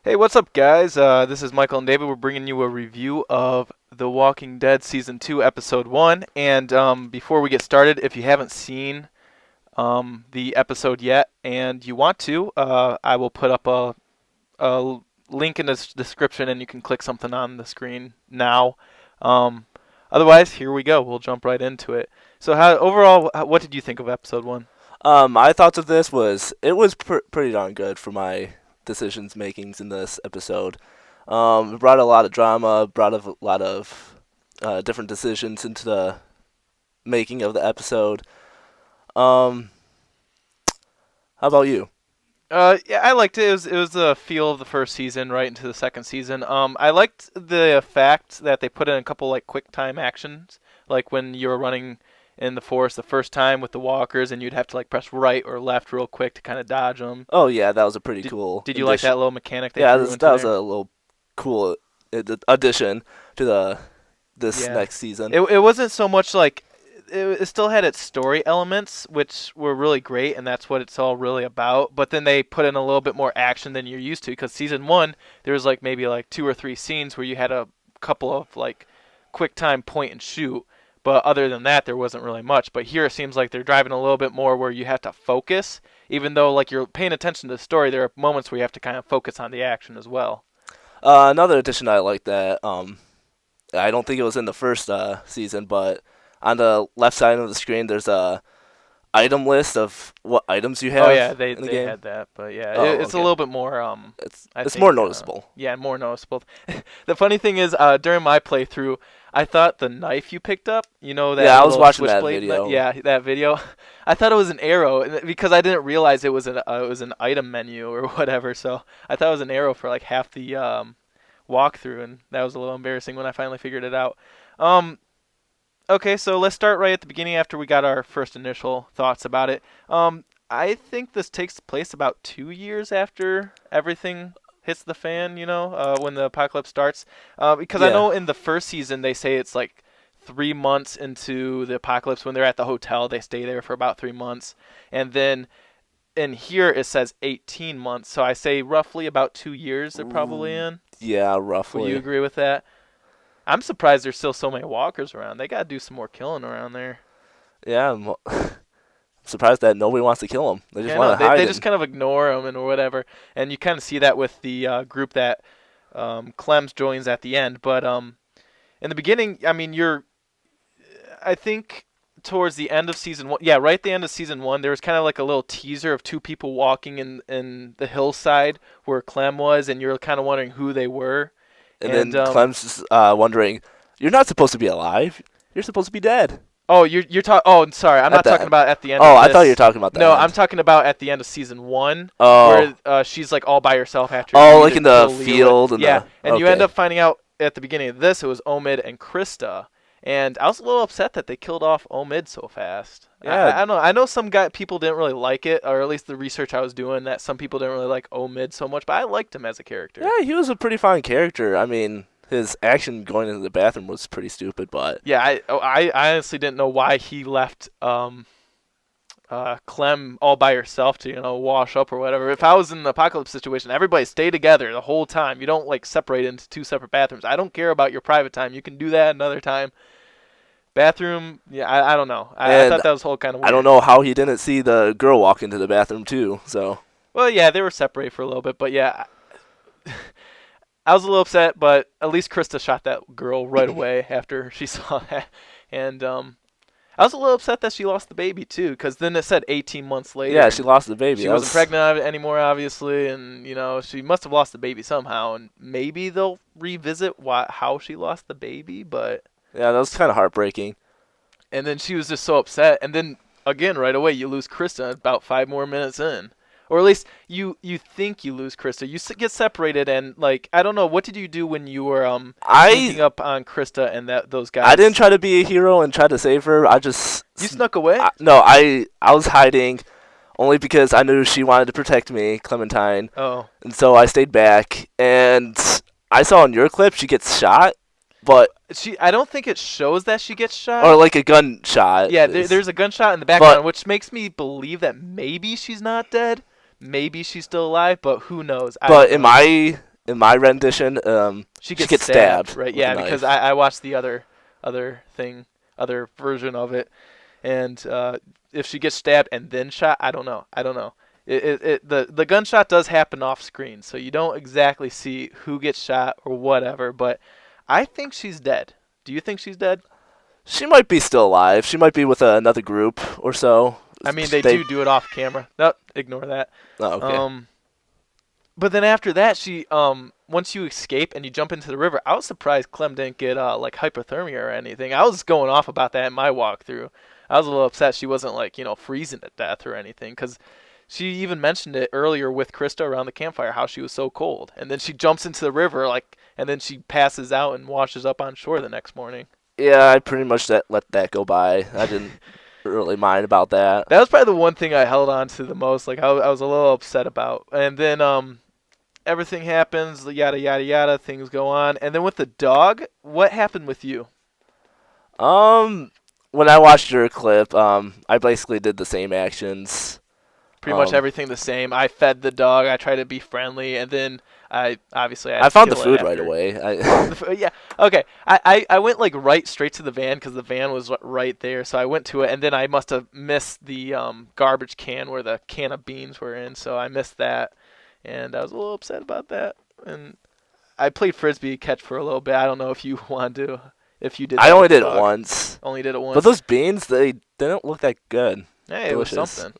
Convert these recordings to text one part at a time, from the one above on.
Hey, what's up, guys? This is Michael and David. We're bringing you a review of The Walking Dead Season 2, Episode 1. And before we get started, if you haven't seen the episode yet and you want to, I will put up a link in the description and you can click something on the screen now. Um, Otherwise, here we go. We'll jump right into it. So, overall, what did you think of Episode 1? My thoughts of this was it was pretty darn good for my decisions makings in this episode. It brought a lot of drama, brought a lot of different decisions into the making of the episode. Um, how about you? Yeah, I liked it. It was the feel of the first season right into the second season. I liked the fact that they put in a couple like quick time actions, like when you were running in the forest the first time with the walkers, and you'd have to like press right or left real quick to kind of dodge them. Oh yeah, that was a pretty Did cool Did you like addition. that little mechanic they Yeah, threw into that was there? a little cool addition to the this Yeah. next season. It wasn't so much like it still had its story elements, which were really great, and that's what it's all really about. But then they put in a little bit more action than you're used to, because season one there was like maybe like two or three scenes where you had a couple of like quick time point and shoot. But other than that, there wasn't really much. But here it seems like they're driving a little bit more where you have to focus, even though like you're paying attention to the story. There are moments where you have to kind of focus on the action as well. Another addition I like that I don't think it was in the first season, but on the left side of the screen, there's a item list of what items you Oh yeah, have they in the they game. had that, but yeah, Oh, it's a okay. little bit more. I It's more think, noticeable. yeah, more noticeable. The funny thing is, during my playthrough, I thought the knife you picked up, that Yeah, I was little watching that switchblade, video. yeah, that video, I thought it was an arrow because I didn't realize it was an item menu or whatever. So I thought it was an arrow for like half the walkthrough, and that was a little embarrassing when I finally figured it out. Um, Okay, so let's start right at the beginning after we got our first initial thoughts about it. I think this takes place about 2 years after everything hits the fan, when the apocalypse starts. Because I Yeah, know in the first season they say it's like 3 months into the apocalypse when they're at the hotel. They stay there for about 3 months. And then in here it says 18 months. So I say roughly about 2 years they're probably in. yeah, Would you roughly. agree with that? I'm surprised there's still so many walkers around. They gotta do some more killing around there. Yeah, I'm surprised that nobody wants to kill him. They just Yeah, I know. want to They hide just and kind of ignore them and whatever, and you kind of see that with the group that Clems joins at the end. But in the beginning, I mean, I think towards the end of season one, yeah, right at the end of season one, there was kind of like a little teaser of two people walking in the hillside where Clem was, and you're kind of wondering who they were. And then Clem's is, wondering, "You're not supposed to be alive. You're supposed to be dead." oh, you're talking. Oh, sorry, I'm At not the talking end. about at the end Oh, of I thought you were this. talking about the No, I'm end. talking about at the end of season one, where Oh, she's like all by herself after oh, Reed like in and the kill Leo. field and Yeah, the. and you end Okay. up finding out at the beginning of this it was Omid and Krista, and I was a little upset that they killed off Omid so fast. Yeah, I don't know. I know some people didn't really like it, or at least the research I was doing that some people didn't really like Omid so much, but I liked him as a character. yeah, he was a pretty fine character. I mean, his action going into the bathroom was pretty stupid, but Yeah, I honestly didn't know why he left Clem all by herself to wash up or whatever. If I was in the apocalypse situation, everybody stay together the whole time. You don't like separate into two separate bathrooms. I don't care about your private time. You can do that another time. Bathroom, yeah, I don't know. I and thought that was whole kind of I don't weird. know how he didn't see the girl walk into the bathroom too. So Well, yeah, they were separated for a little bit, but yeah, I was a little upset. But at least Krista shot that girl right away after she saw that, and I was a little upset that she lost the baby too, because then it said 18 months later, yeah, she and lost the baby. she That wasn't was pregnant anymore, obviously, and she must have lost the baby somehow, and maybe they'll revisit how she lost the baby, but yeah, that was kind of heartbreaking. and then she was just so upset, and then again right away you lose Krista about 5 more minutes in, or at least you think you lose Krista. You get separated, and like I don't know, what did you do when you were I sneaking up on Krista and those I didn't guys? try to be a hero and try to save her. I just You snuck away? no, I was hiding only because I knew she wanted to protect me, Clementine, Oh. and so I stayed back. And I saw in your clip she gets shot, but I don't think it shows that she gets or shot. like a gunshot. Yeah, there's a gunshot in the But background, which makes me believe that maybe she's not dead. Maybe she's still alive, but who knows? I but don't in know. in my rendition, She she gets gets stabbed, stabbed right? with a Yeah, because knife. I watched the other version of it, and if she gets stabbed and then shot, I don't know. The gunshot does happen off screen, so you don't exactly see who gets shot or whatever. But I think she's dead. Do you think she's dead? She might be still alive. She might be with another group or so. I mean, they They. do it off camera. No, ignore that. Oh, okay. Um, but then after that, she once you escape and you jump into the river, I was surprised Clem didn't get like hypothermia or anything. I was going off about that in my walkthrough. I was a little upset she wasn't like freezing to death or anything because she even mentioned it earlier with Krista around the campfire how she was so cold, and then she jumps into the river like, and then she passes out and washes up on shore the next morning. Yeah, I pretty much let that go by. I didn't really mind about that. That was probably the one thing I held on to the most. Like I was a little upset about, and then everything happens, yada yada yada. Things go on, and then with the dog, what happened with you? Um, when I watched your clip, I basically did the same actions. Pretty much Um, everything the same. I fed the dog. I tried to be friendly, and then I obviously I had I to found the kill it food right after. away. I Yeah. Okay. I went like right straight to the van because the van was right there. So I went to it, and then I must have missed the garbage can where the can of beans were in. So I missed that, and I was a little upset about that. And I played frisbee catch for a little bit. I don't know if you want to, if you did I that only with the did it dog. once, Only did it but once. those beans they didn't look that good. Hey, it was Delicious. something.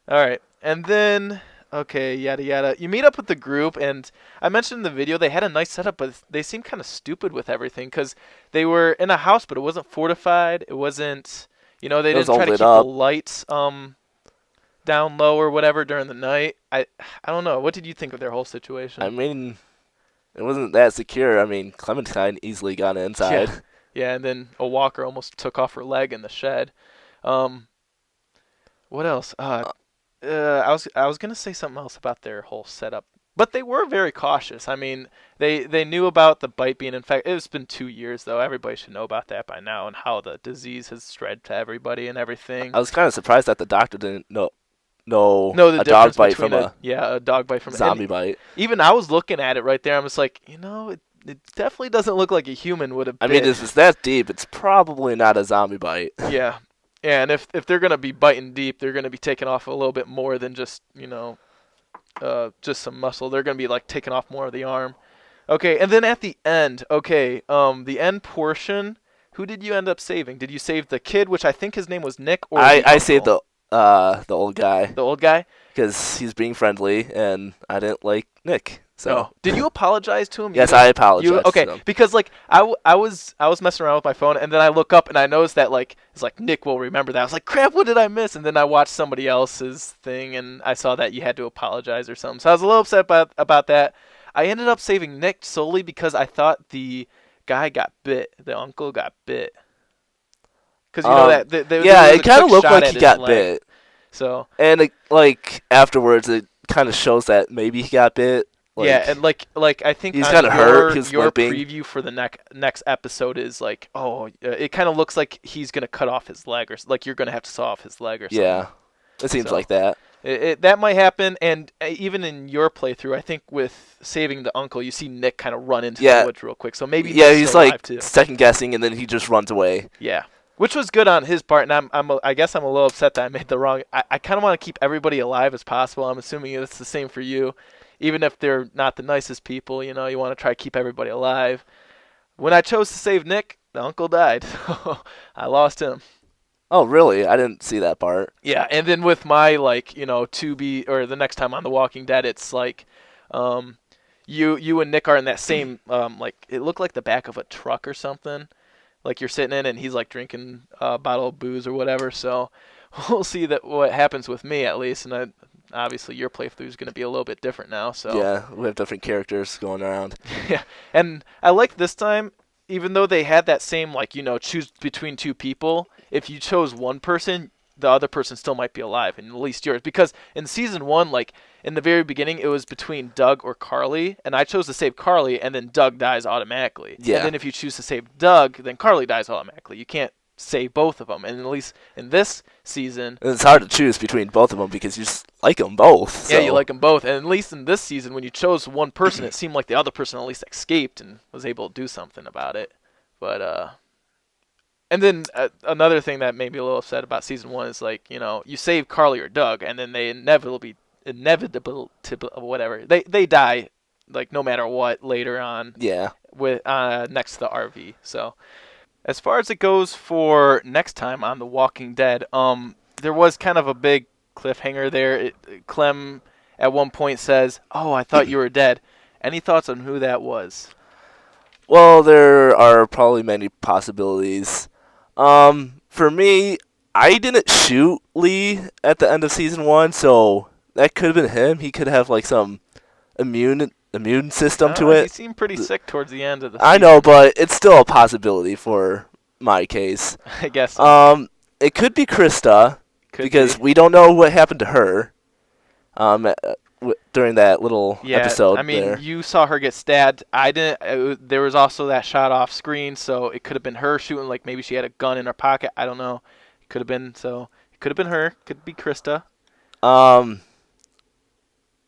All right, and then okay, yada yada. You meet up with the group, and I mentioned in the video they had a nice setup, but they seemed kind of stupid with everything because they were in a house, but it wasn't fortified. It wasn't, they It was didn't all try to lit keep the up. lights down low or whatever during the night. I don't know. What did you think of their whole I situation? mean, it wasn't that secure. I mean, Clementine easily got Yeah, inside. yeah, and then a walker almost took off her leg in the shed. Um, what else? I was gonna say something else about their whole setup, but they were very cautious. I mean, they knew about the bite being infected. It's been 2 years though. Everybody should know about that by now and how the disease has spread to everybody and everything. I was kind of surprised that the doctor didn't know Know the a dog difference bite between from a a yeah a dog bite from and zombie bite. even I was looking at it right there. I'm just like, it definitely doesn't look like a human would have I mean, bit. if it's that deep, it's probably not a zombie bite. Yeah. Yeah, and if they're gonna be biting deep, they're gonna be taking off a little bit more than just just some muscle. They're gonna be like taking off more of the arm. Okay, and then at the end, okay, the end portion. Who did you end up saving? Did you save the kid, which I think his name was Nick, or the I saved uncle, the old guy the old guy? because he's being friendly, and I didn't like Nick. So No. Did you apologize to him? yes, I apologize Okay, to him. because like I was messing around with my phone, and then I look up and I noticed that like it's like Nick will remember that. I was like, crap, what did I miss? And then I watched somebody else's thing, and I saw that you had to apologize or something. So I was a little upset about that. I ended up saving Nick solely because I thought the guy got bit. The uncle got bit. Because that there Yeah, was it a kind quick of looked shot like at he his got leg. bit, So and like afterwards, it kind of shows that maybe he got bit. yeah, Like and like I think he's on kind of hurt. He was your limping. preview for the next episode is like, it kind of looks like he's gonna cut off his leg, or like you're gonna have to saw off his leg or something. Yeah, it seems So like that. that might happen, and even in your playthrough, I think with saving the uncle, you see Nick kind of run into the Yeah, woods real quick. So maybe yeah, Nick's he's still alive like too. second guessing, and then he just runs away. Yeah, which was good on his part, and I guess I'm a little upset that I made the wrong. I kind of want to keep everybody alive as possible. I'm assuming it's the same for you, even if they're not the nicest people. You want to try to keep everybody alive. When I chose to save Nick, the uncle died. So I lost him. Oh, really? I didn't see that part. Yeah, and then with my to be or the next time on The Walking Dead, it's like, you and Nick are in that same like it looked like the back of a truck or something, like you're sitting in, and he's like drinking a bottle of booze or whatever. So we'll see that what happens with me at least, and obviously your playthrough is going to be a little bit different now. So Yeah, we have different characters going around. yeah, and I like this time, even though they had that same choose between two people. If you chose one person, the other person still might be alive, and at least yours. Because in season one, like in the very beginning, it was between Doug or Carly, and I chose to save Carly, and then Doug dies automatically. And Yeah. then if you choose to save Doug, then Carly dies automatically. You can't save both of them. And at least in this season, And it's hard to choose between both of them because you just like them both. yeah, you So like them both. And at least in this season, when you chose one person, it seemed like the other person at least escaped and was able to do something about it. But and then another thing that made me a little upset about season one is like, you save Carly or Doug, and then they inevitable to whatever they die, like no matter what later on yeah. with next to the RV. So as far as it goes for next time on The Walking Dead, there was kind of a big cliffhanger there. Clem at one point says, "Oh, I thought you were dead." Any thoughts on who that was? Well, there are probably many possibilities. For me, I didn't shoot Lee at the end of season one, so that could have been him. He could have like some immune system to He it. seemed pretty sick towards the end of the I season. know, but it's still a possibility for my case. I guess so. It could be Krista Could because be. we don't know what happened to her. During that little Yeah, episode I mean, there. you saw her get stabbed. I didn't. There was also that shot off screen, so it could have been her shooting. Like maybe she had a gun in her pocket. I don't know. It could have been. So it could have been her. Could be Krista. Um,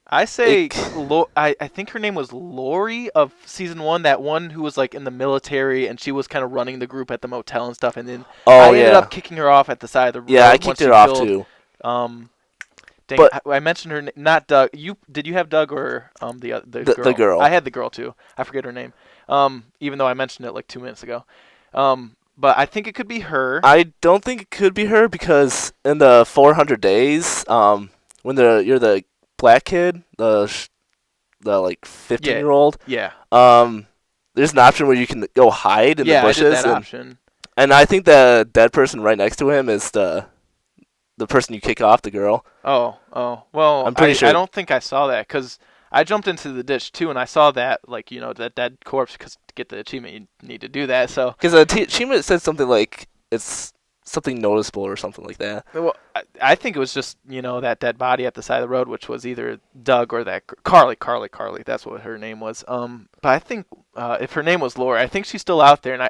I say, it, I think her name was Lori of season one. That one who was like in the military, and she was kind of running the group at the motel and stuff. And then I ended up kicking her off at the side of the road. Yeah, I once kicked she her off killed, too. Dang, But I mentioned her. Not Doug. Did you have Doug or the girl? the girl. I had the girl too. I forget her name. Even though I mentioned it like 2 minutes ago. But I think it could be her. I don't think it could be her because in the 400 days, when you're the black kid, the like 15-year-old, Yeah. there's an option where you can go hide in the Yeah, I bushes, did that option. and I think the dead person right next to him is the person you kick off, the girl. Oh. Well, I'm pretty sure. I don't think I saw that because I jumped into the ditch too, and I saw that like that dead corpse. Because to get the achievement, you need to do that. So. Because the achievement said something like it's something noticeable or something like that. Well, I think it was just that dead body at the side of the road, which was either Doug or that Carly. That's what her name was. But I think if her name was Laura, I think she's still out there. And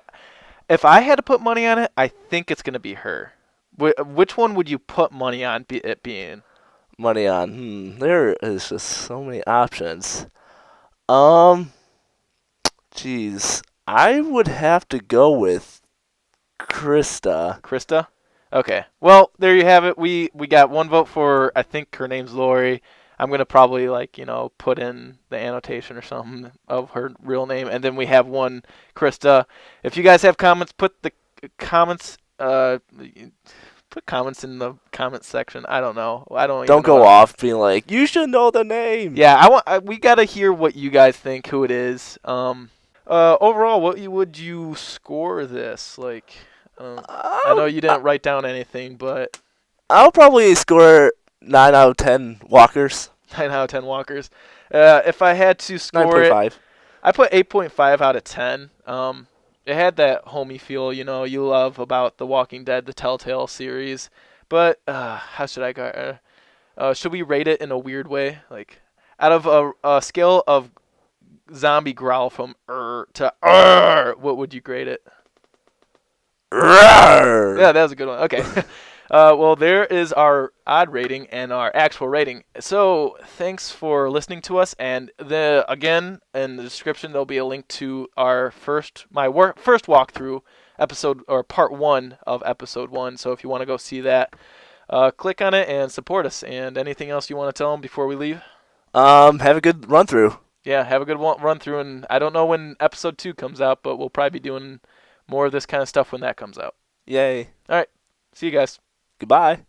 if I had to put money on it, I think it's gonna be her. Which one would you put money on it being? Money on. There is just so many options. Jeez, I would have to go with Krista. Krista? Okay. Well, there you have it. We got one vote for, I think her name's Lori. I'm going to probably put in the annotation or something of her real name, and then we have one Krista. If you guys have comments, put the comments put comments in the comments section. I don't know. Don't go off being like, "You should know the name." Yeah, we got to hear what you guys think who it is. Overall, what would you score this? Like I know you didn't write down anything, but I'll probably score 9 out of 10 walkers. 9 out of 10 walkers. If I had to score 9.5. I put 8.5 out of 10. It had that homey feel, you love about The Walking Dead, the Telltale series. But how should I go? Should we rate it in a weird way? Like, out of a scale of zombie growl from to what would you grade it? Rawr! Yeah, that was a good one. Okay. Well, there is our odd rating and our actual rating. So thanks for listening to us. And again, in the description, there'll be a link to our first walkthrough episode, or part 1 of episode 1. So if you want to go see that, click on it and support us. And anything else you want to tell them before we leave? Have a good run through. Yeah, have a good run through. And I don't know when episode 2 comes out, but we'll probably be doing more of this kind of stuff when that comes out. Yay. All right. See you guys. Goodbye.